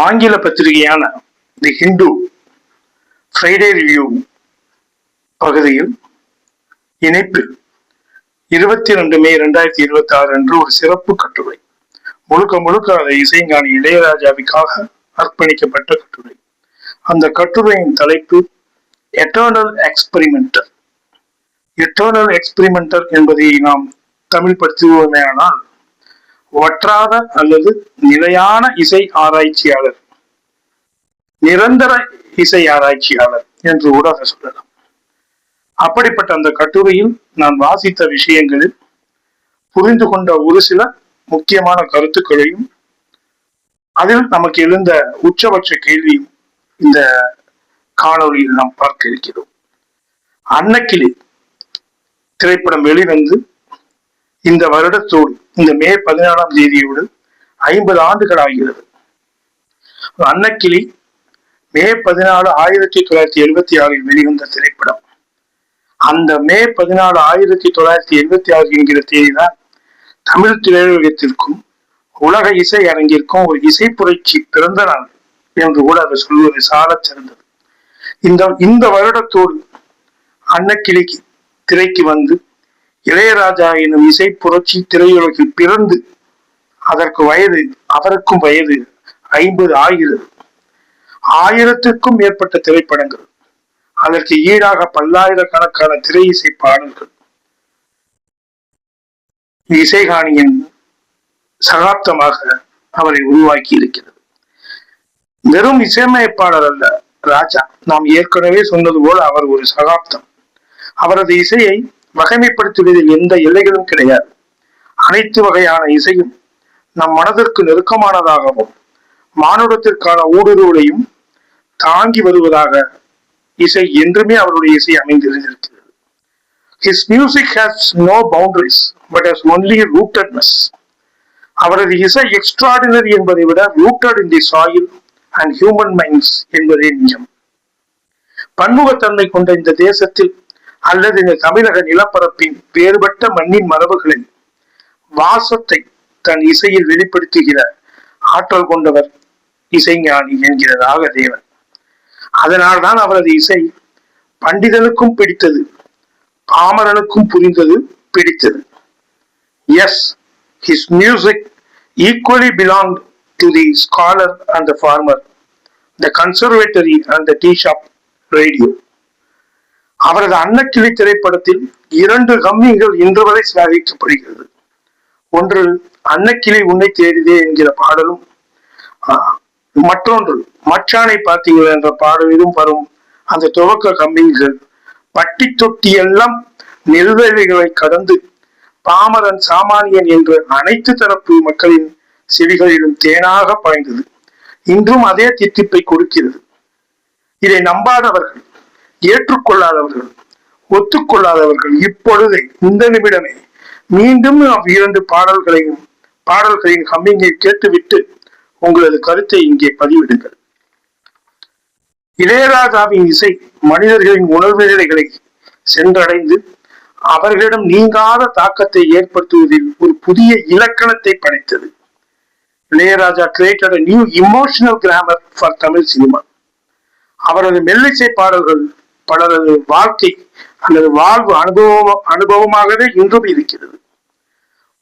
ஆங்கில பத்திரிகையான தி Hindu Friday review பகுதியில் இணைப்பில் 22 மே 2026 அன்று ஒரு சிறப்பு கட்டுரை. முழுக்க அதை இசைஞானி இளையராஜாவுக்காக அர்ப்பணிக்கப்பட்ட கட்டுரை. அந்த கட்டுரையின் தலைப்பு எட்டர்னல் எக்ஸ்பெரிமெண்டர். எட்டர்னல் எக்ஸ்பெரிமெண்டர் என்பதை நாம் தமிழ் படுத்துவோமேயானால் வற்றாத அல்லது நிலையான இசை ஆராய்ச்சியாளர், நிரந்தர இசை ஆராய்ச்சியாளர் என்று கூட அதை சொல்லலாம். அப்படிப்பட்ட அந்த கட்டுரையில் நான் வாசித்த விஷயங்களில் புரிந்து கொண்ட ஒரு சில முக்கியமான கருத்துக்களையும் அதில் நமக்கு எழுந்த உச்சபட்ச கேள்வியும் இந்த காணொலியில் நாம் பார்க்க இருக்கிறோம். அன்னக்கிளி திரைப்படம் வெளிவந்து இந்த வருடத்தோடு, இந்த மே 14ஆம் தேதியோடு 50 ஆண்டுகள் ஆகிறது. அன்னக்கிளி மே 14, 1976 வெளிவந்த திரைப்படம். அந்த மே 14, 1976 என்கிற தேதிதான் தமிழ் திரையுலகத்திற்கும் உலக இசை அரங்கிற்கும் ஒரு இசை புரட்சி பிறந்த நாள் என்று கூட அதை சொல்வது சால சிறந்தது. இந்த வருடத்தோடு அன்னக்கிளி திரைக்கு வந்து இளையராஜா எனும் இசை புரட்சி திரையுலகில் பிறந்து அவருக்கும் வயது 50 ஆகிறது. 1000க்கும் மேற்பட்ட திரைப்படங்கள், அதற்கு ஈடாக பல்லாயிரக்கணக்கான திரை இசை பாடல்கள் இசைகாணியின் சகாப்தமாக அவரை உருவாக்கி இருக்கிறது. வெறும் இசையமைப்பாளர் அல்ல ராஜா. நாம் ஏற்கனவே சொன்னது போல அவர் ஒரு சகாப்தம். அவரது இசையை வகைமைப்படுத்துவதில் எந்த எல்லைகளும் கிடையாது. அனைத்து வகையான இசையும் நம் மனதிற்கு நெருக்கமானதாகவும் மானுடத்திற்கான ஊடுருவலையும் தாங்கி வருவதாக இசை என்றுமே அவருடைய இசை அமைந்திருக்கிறது. His music has no boundaries but has only rootedness. அவரது இசை எக்ஸ்ட்ராடினரி என்பதை விட rooted in the soil and human minds என்பதே நிஜம். பன்முகத்தன்மை கொண்ட இந்த தேசத்தில் அல்லது இந்த தமிழக நிலப்பரப்பின் வேறுபட்ட மண்ணின் மரபுகளை, வாசத்தை தன் இசையில் வெளிப்படுத்துகிற ஆற்றல் கொண்டவர் இசைஞானி என்கிற ராகதேவன். அதனால்தான் அவரது இசை பண்டிதனுக்கும் பிடித்தது, பாமரனுக்கும் புரிந்தது, பிடித்தது. Yes, his music equally belonged to the scholar and the farmer, the conservatory and the tea shop radio. அவரது அன்னக்கிளி திரைப்படத்தில் 2 கம்மிகள் இன்று வரை சிலாகிக்கப்படுகிறது. ஒன்று அன்னக்கிளி உன்னை தேடிதே என்கிற பாடலும், மற்றொன்று மச்சானை பார்த்தீங்களா என்ற பாடலிலும் வரும் அந்த துவக்க கம்மிகள் பட்டி தொட்டி எல்லாம் நெல்வேலிகளை கடந்து பாமரன் சாமானியன் என்று அனைத்து தரப்பு மக்களின் செவிகளிலும் தேனாக பாய்ந்தது. இன்றும் அதே தித்திப்பை கொடுக்கிறது. இதை நம்பாதவர்கள், ஏற்றுக்கொள்ளாதவர்கள், ஒத்துக்கொள்ளாதவர்கள் இப்பொழுதே இந்த நிமிடமே மீண்டும் 2 பாடல்களின் ஹம்மிங்கை கேட்டுவிட்டு உங்களது கருத்தை இங்கே பதிவிடுங்கள். இளையராஜாவின் இசை மனிதர்களின் உணர்வு நிலைகளை சென்றடைந்து அவர்களிடம் நீங்காத தாக்கத்தை ஏற்படுத்துவதில் ஒரு புதிய இலக்கணத்தை படைத்தது. Ilaiyaraaja created a new emotional grammar for Tamil cinema. அவரது மெல்லிசை பாடல்கள் பலரது வாழ்க்கை அல்லது வாழ்வு அனுபவமாகவே இன்றும் இருக்கிறது.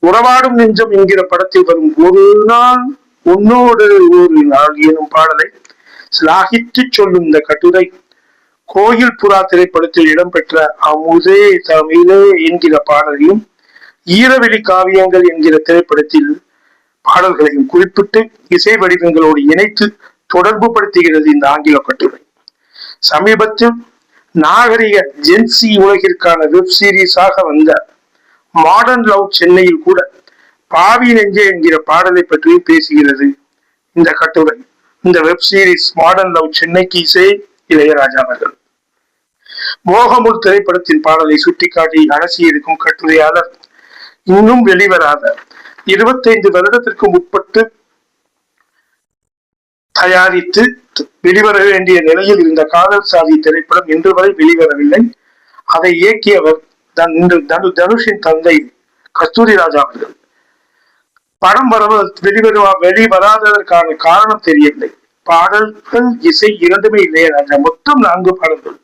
உறவாடும் நெஞ்சம் என்கிற படத்தில் வரும் ஒரு நாள் உன்னோடு ஒரு நாள் எனும் பாடலை சிலாகித்து சொல்லும் இந்த கட்டுரை, கோயில் புறா திரைப்படத்தில் இடம்பெற்ற அமுதே தமிழே என்கிற பாடலையும், ஈரவெளி காவியங்கள் என்கிற திரைப்படத்தில் பாடல்களையும் குறிப்பிட்டு இசை வடிவங்களோடு இணைத்து தொடர்பு படுத்துகிறது இந்த ஆங்கில கட்டுரை. சமீபத்தில் நாகரிக ஜென்சி உலகிற்கான வெப் சீரிஸாக வந்த மாடர்ன் லவ் சென்னையில் கூட பாவி நெஞ்சே என்கிற பாடலை பற்றியும் பேசுகிறது இந்த கட்டுரை. இந்த வெப் சீரிஸ் மாடர்ன் லவ் சென்னைக்கு இசை இளையராஜா அவர்கள். மோகமுல் திரைப்படத்தின் பாடலை சுட்டிக்காட்டி அரசியலுக்கும் கட்டுரையாளர், இன்னும் வெளிவராத 25 வருடத்திற்கு முற்பட்டு தயாரித்து வெளிவர வேண்டிய நிலையில் இருந்த காதல் சாதி திரைப்படம் இன்று வரை வெளிவரவில்லை. அதை இயக்கியவர் தனுஷின் தந்தை கஸ்தூரி ராஜா அவர்கள். படம் வெளிவராததற்கான காரணம் தெரியவில்லை. பாடல்கள், இசை இரண்டுமே இளையராஜா. மொத்தம் 4 பாடல்கள்.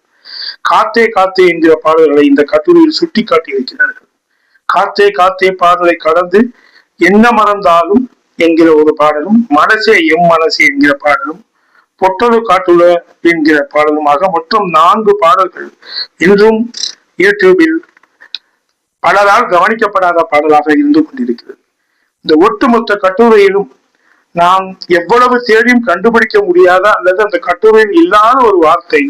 காத்தே காத்தே என்கிற பாடல்களை இந்த கட்டுரையில் சுட்டி காட்டியிருக்கிறார்கள். காத்தே காத்தே பாடலை கடந்து என்ன மறந்தாலும் என்கிற ஒரு பாடலும், மனசே எம் மனசே என்கிற பாடலும், பொட்டலு காட்டுல என்கிற பாடலுமாக மொத்தம் 4 பாடல்கள் இன்றும் யூடியூபில் பலரால் கவனிக்கப்படாத பாடலாக இருந்து கொண்டிருக்கிறது. இந்த ஒட்டுமொத்த கட்டுரையிலும் நாம் எவ்வளவு தேடியும் கண்டுபிடிக்க முடியாத அல்லது அந்த கட்டுரையில் இல்லாத ஒரு வார்த்தை,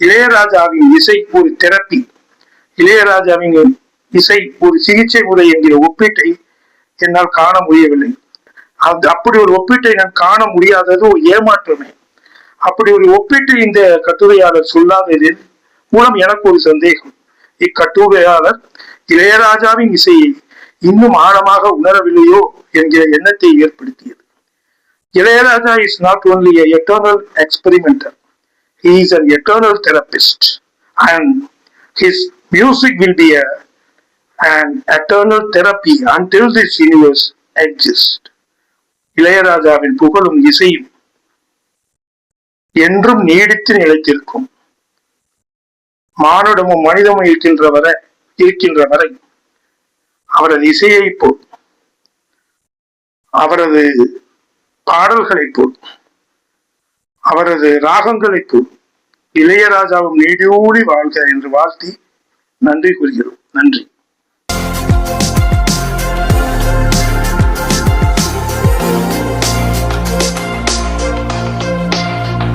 இளையராஜாவின் இசை ஒரு தெரப்பி, இளையராஜாவின் இசை ஒரு சிகிச்சை முறை என்கிற ஒப்பீட்டை என்னால் காண முடியவில்லை. அப்படி ஒரு ஒப்பீட்டை நான் காண முடியாதது ஒரு ஏமாற்றமே. அப்படி ஒரு ஒப்பீட்டை இந்த கட்டுரையாளர் சொல்லாததில் மூலம் எனக்கு ஒரு சந்தேகம். இக்கட்டுரையாளர் இளையராஜாவின் இசையை இன்னும் ஆழமாக உணரவில்லையோ என்கிற எண்ணத்தை ஏற்படுத்தியது. Ilaiyaraaja is not only a eternal experimenter. He is an eternal therapist. And his music will be an eternal therapy until this universe exists. இளையராஜாவின் புகழும் இசையும் என்றும் நீடித்து நிலைத்திருக்கும். மானுடமும் மனிதமும் இருக்கின்ற வரை அவரது இசையை போல், அவரது பாடல்களை போல், அவரது ராகங்களை போல் இளையராஜாவும் நீடூழி வாழ்க என்று வாழ்த்தி நன்றி கூறுகிறோம். நன்றி.